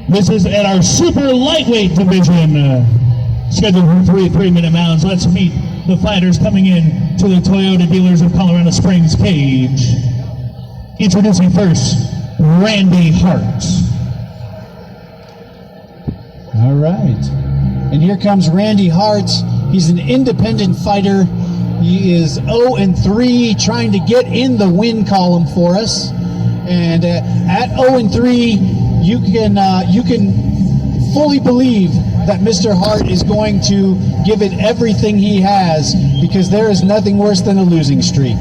This is at our super lightweight division, scheduled for 3 3-minute rounds. Let's meet the fighters coming in to the Toyota dealers of Colorado Springs cage. Introducing first, Randy Hart. All right. And here comes Randy Hart. He's an independent fighter. He is 0-3, trying to get in the win column for us. And at 0-3, you can fully believe that Mr. Hart is going to give it everything he has, because there is nothing worse than a losing streak.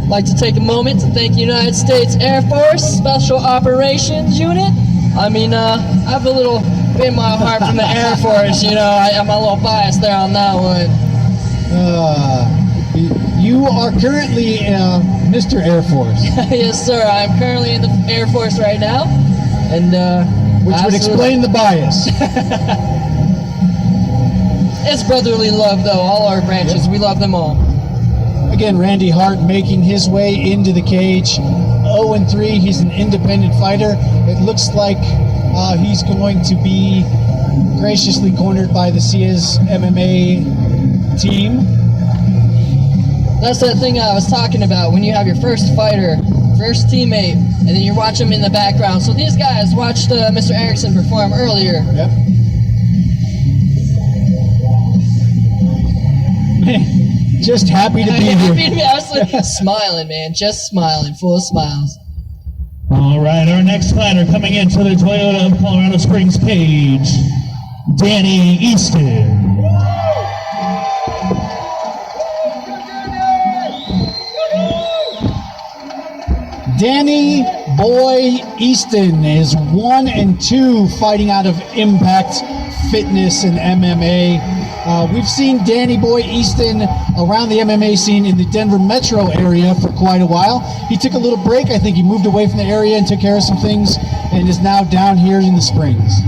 I'd like to take a moment to thank the United States Air Force Special Operations Unit. I mean, I have a little bit in my heart from the Air Force, you know, I'm a little biased there on that one. You are currently Mr. Air Force. Yes, sir, I'm currently in the Air Force right now. And which would explain the bias. It's brotherly love, though, all our branches, we love them all. Again, Randy Hart making his way into the cage. 0-3, he's an independent fighter. It looks like he's going to be graciously cornered by the Cia's MMA team. That's that thing I was talking about, when you have your first fighter, first teammate, and then you watch them in the background. So these guys watched Mr. Erickson perform earlier. Yep. Just happy to be here. Happy to be, I was like, smiling, man, just smiling, full of smiles. All right, our next fighter coming into the Toyota of Colorado Springs cage, Danny Eastin. Danny Boy Eastin is 1-2 fighting out of Impact Fitness and MMA. We've seen Danny Boy Eastin around the MMA scene in the Denver metro area for quite a while. He took a little break. I think he moved away from the area and took care of some things and is now down here in the Springs.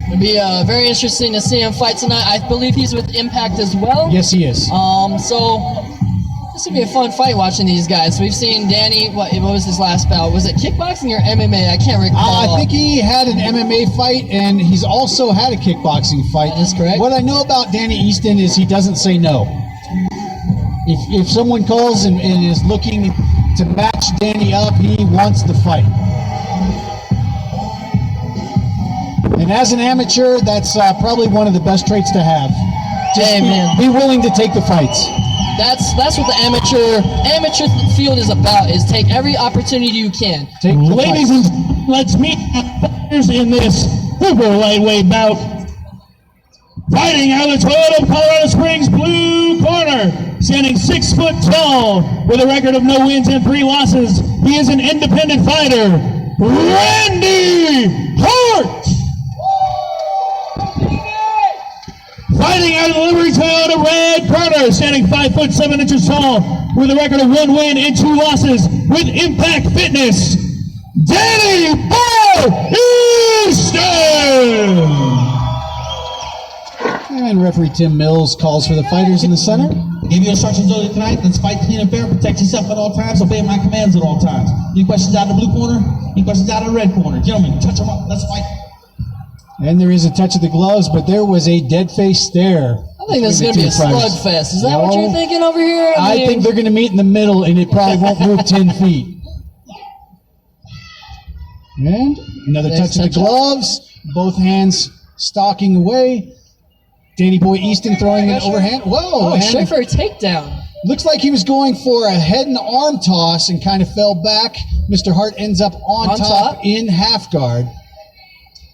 It'll be very interesting to see him fight tonight. I believe he's with Impact as well. Yes, he is. So this would be a fun fight watching these guys. We've seen Danny, what was his last bout? Was it kickboxing or MMA? I can't recall. I think he had an MMA fight, and he's also had a kickboxing fight. That's correct. What I know about Danny Eastin is he doesn't say no. If someone calls and is looking to match Danny up, he wants the fight. And as an amateur, that's probably one of the best traits to have. Just be willing to take the fights. That's what the amateur field is about, is take every opportunity you can. Ladies and gentlemen, let's meet the fighters in this super lightweight bout. Fighting out of the Toyota of Colorado Springs blue corner, standing 6 foot tall with a record of no wins and 3 losses. He is an independent fighter, Randy Hart. Fighting out of the Liberty Toyota red corner, standing 5 foot 7 inches tall with a record of 1 win and 2 losses with Impact Fitness, Danny Boy Eastin. And referee Tim Mills calls for the fighters in the center. Give you instructions earlier tonight. Let's fight clean and fair. Protect yourself at all times. Obey my commands at all times. Any questions out of the blue corner? Any questions out of the red corner? Gentlemen, touch them up. Let's fight. And there is a touch of the gloves, but there was a dead-faced stare. I think this is going to be a slugfest. Is that what you're thinking over here? I think they're going to meet in the middle, and it probably won't move 10 feet. And another touch of the gloves. Both hands stalking away. Danny Boy Eastin throwing an overhand. Whoa! Oh, straight for a takedown. Looks like he was going for a head and arm toss and kind of fell back. Mr. Hart ends up on top in half guard.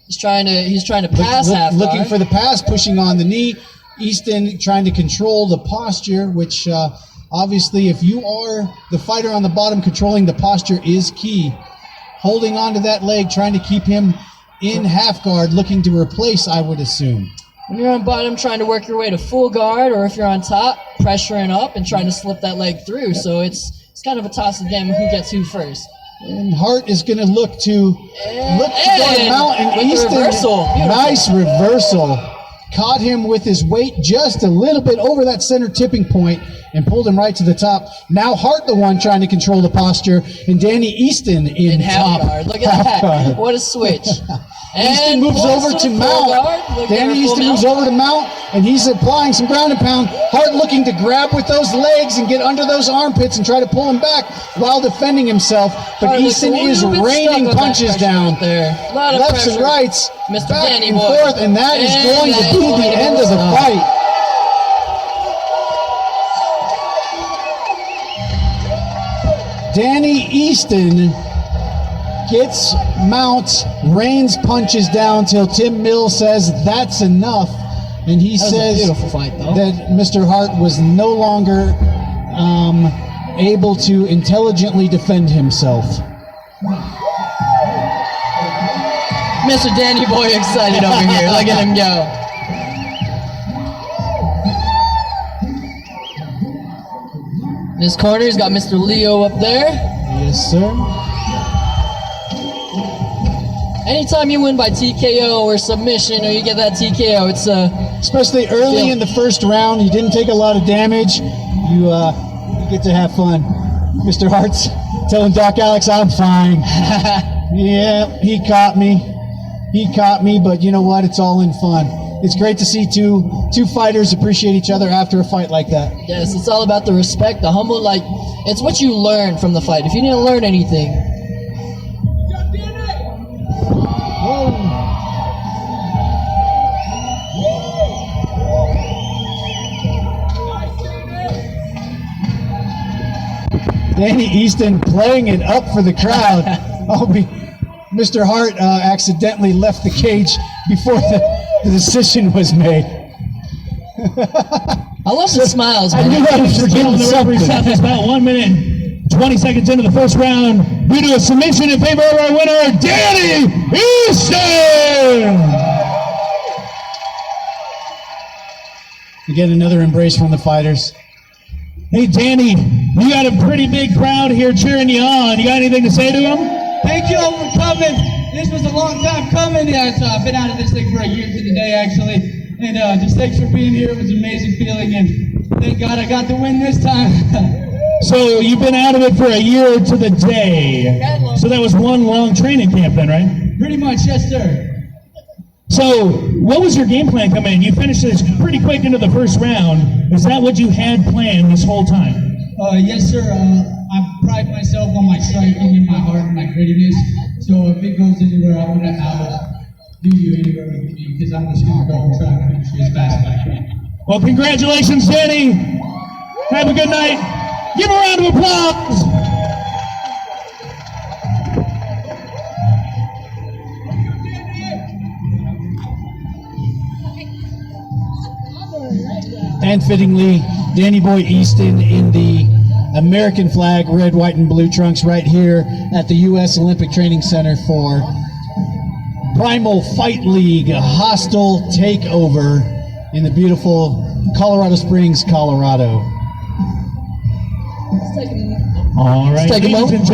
He's trying to pass half guard. Looking for the pass, pushing on the knee. Eastin trying to control the posture, which obviously if you are the fighter on the bottom, controlling the posture is key. Holding on to that leg, trying to keep him in half guard, looking to replace, I would assume. When you're on bottom, trying to work your way to full guard, or if you're on top, pressuring up and trying to slip that leg through. Yep. So it's kind of a toss-up game of who gets who first. And Hart is going to look to go out, and Eastin, nice reversal. caught him with his weight just a little bit over that center tipping point and pulled him right to the top. Now Hart the one trying to control the posture, and Danny Easton in half top guard. Look at half that. guard. What a switch. Easton moves over to mount. Danny Easton moves over to mount, and he's applying some ground and pound. Hart looking to grab with those legs and get under those armpits and try to pull him back while defending himself. But Hart Easton is raining punches down. Lefts and rights, Mr. back Danny and boy. forth, and that is And going that to is be going the to end of the stop. fight. Danny Easton gets mounts, rains punches down till Tim Mills says that's enough, and he That was a says beautiful fight, though. that Mr. Hart was no longer able to intelligently defend himself. Mr. Danny boy excited over here. Look at him go. In his corner, he's got Mr. Leo up there. Yes, sir. Anytime you win by TKO or submission, or you get that TKO, it's Especially early in the first round, you didn't take a lot of damage. You get to have fun. Mr. Hart's telling Doc Alex, I'm fine. Yeah, he caught me. He caught me, but you know what? It's all in fun. It's great to see two fighters appreciate each other after a fight like that. yes, it's all about the respect, the humble. Like, it's what you learn from the fight. If you didn't learn anything, Danny Easton playing it up for the crowd. Mr. Hart accidentally left the cage before the decision was made. I love the smiles, I man. knew I was forgetting The referee something. stopped us about 1 minute and 20 seconds into the first round due to a submission in favor of our winner, Danny Easton. We get another embrace from the fighters. Hey, Danny, you got a pretty big crowd here cheering you on. You got anything to say to them? Thank you all for coming. This was a long time coming. Yeah, I've been out of this thing for a year to the day, actually. And just thanks for being here. It was an amazing feeling. And thank God I got the win this time. So you've been out of it for a year to the day. So that was one long training camp then, right? Pretty much, yes, sir. So what was your game plan coming in? You finished this pretty quick into the first round. Is that what you had planned this whole time? Yes, sir. I pride myself on my striking and my heart and my grittiness. So if it goes anywhere, I want to outdo you anywhere with me because I'm just going to go and try to finish you as fast as I can. Well, congratulations, Danny. Have a good night. Give a round of applause. And fittingly, Danny Boy Easton in the American flag, red, white, and blue trunks right here at the U.S. Olympic Training Center for Primal Fight League, a hostile takeover in the beautiful Colorado Springs, Colorado. Let's take a All right, Let's take a ladies moment. and